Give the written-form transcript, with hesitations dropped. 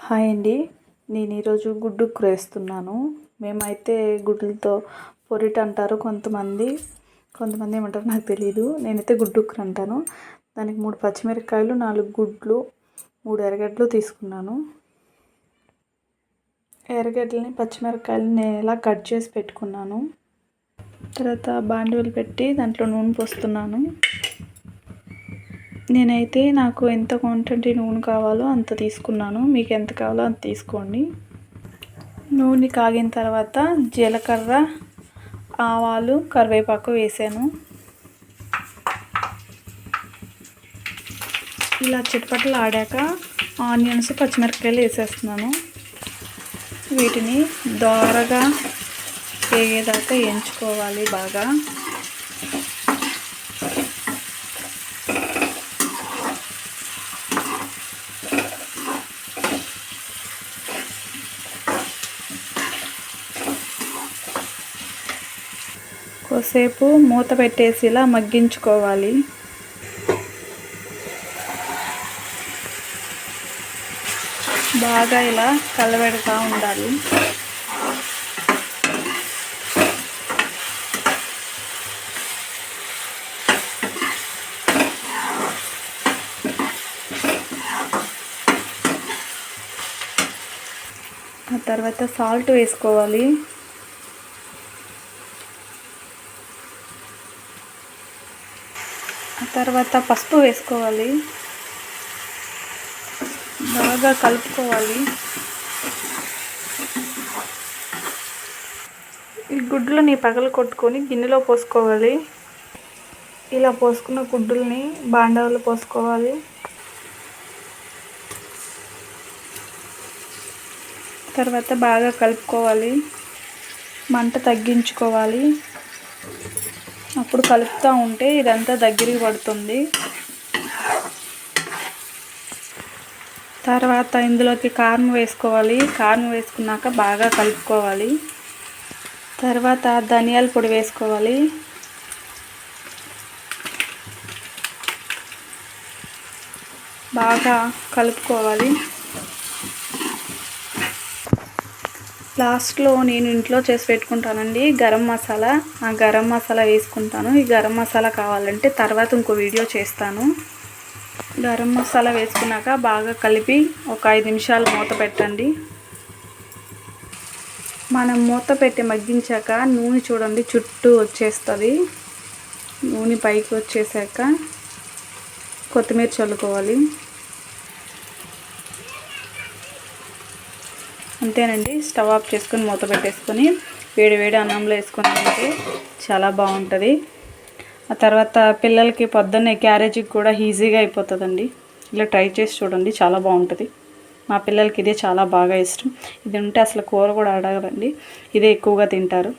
Hi అండి. నేను ఈరోజు గుడ్డు కూర వేస్తున్నాను. మేమైతే గుడ్లతో పొరిట్ అంటారు కొంతమంది ఏమంటారు నాకు తెలీదు. నేనైతే గుడ్డు కూర అంటాను. దానికి 3 పచ్చిమిరపకాయలు, 4 గుడ్లు, 3 ఎర్రగడ్డలు తీసుకున్నాను. ఎర్రగడ్డలని పచ్చిమిరపకాయలని ఇలా కట్ చేసి పెట్టుకున్నాను. తర్వాత బాండీలు పెట్టి దాంట్లో నూనె పోస్తున్నాను. నేనైతే నాకు ఎంత క్వాంటిటీ నూనె కావాలో అంత తీసుకున్నాను. మీకు ఎంత కావాలో అంత తీసుకోండి. నూనె కాగిన తర్వాత జీలకర్ర, ఆవాలు, కరివేపాకు వేసాను. ఇలా చిటపటలు ఆడాక ఆనియన్స్, పచ్చిమిరపకాయలు వేసేస్తున్నాను. వీటిని దోరగా వేగేదాకా వేయించుకోవాలి బాగా. కొద్దిసేపు మూత పెట్టేసి ఇలా మగ్గించుకోవాలి. బాగా ఇలా కలబెడతా ఉండాలి. ఆ తర్వాత సాల్ట్ వేసుకోవాలి. ఆ తర్వాత పసుపు వేసుకోవాలి. బాగా కలుపుకోవాలి. ఈ గుడ్లని పగలు కొట్టుకొని గిన్నెలో పోసుకోవాలి. ఇలా పోసుకున్న గుడ్డుల్ని బాండవలో పోసుకోవాలి. తర్వాత బాగా కలుపుకోవాలి. మంట తగ్గించుకోవాలి. అప్పుడు కలుపుతూ ఉంటే ఇదంతా దగ్గరికి పడుతుంది. తర్వాత ఇందులోకి కారం వేసుకోవాలి. కారం వేసుకున్నాక బాగా కలుపుకోవాలి. తర్వాత ధనియాల పొడి వేసుకోవాలి. బాగా కలుపుకోవాలి. లాస్ట్లో నేను ఇంట్లో చేసి పెట్టుకుంటానండి గరం మసాలా. ఆ గరం మసాలా వేసుకుంటాను. ఈ గరం మసాలా కావాలంటే తర్వాత ఇంకో వీడియో చేస్తాను. గరం మసాలా వేసుకున్నాక బాగా కలిపి ఒక 5 నిమిషాలు మూత పెట్టండి. మనం మూత పెట్టి మగ్గించాక నూనె చూడండి చుట్టూ వచ్చేస్తుంది. నూనె పైకి వచ్చేసాక కొత్తిమీర చల్లుకోవాలి. అంతేనండి. స్టవ్ ఆఫ్ చేసుకొని మూత పెట్టేసుకొని వేడి అన్నంలో వేసుకొని తింటే చాలా బాగుంటుంది. ఆ తర్వాత పిల్లలకి పొద్దున్నే క్యారేజీకి కూడా ఈజీగా అయిపోతుందండి. ఇలా ట్రై చేసి చూడండి, చాలా బాగుంటుంది. మా పిల్లలకి ఇదే చాలా బాగా ఇష్టం. ఇది ఉంటే అసలు కూర కూడా అడగరండి, ఇదే ఎక్కువగా తింటారు.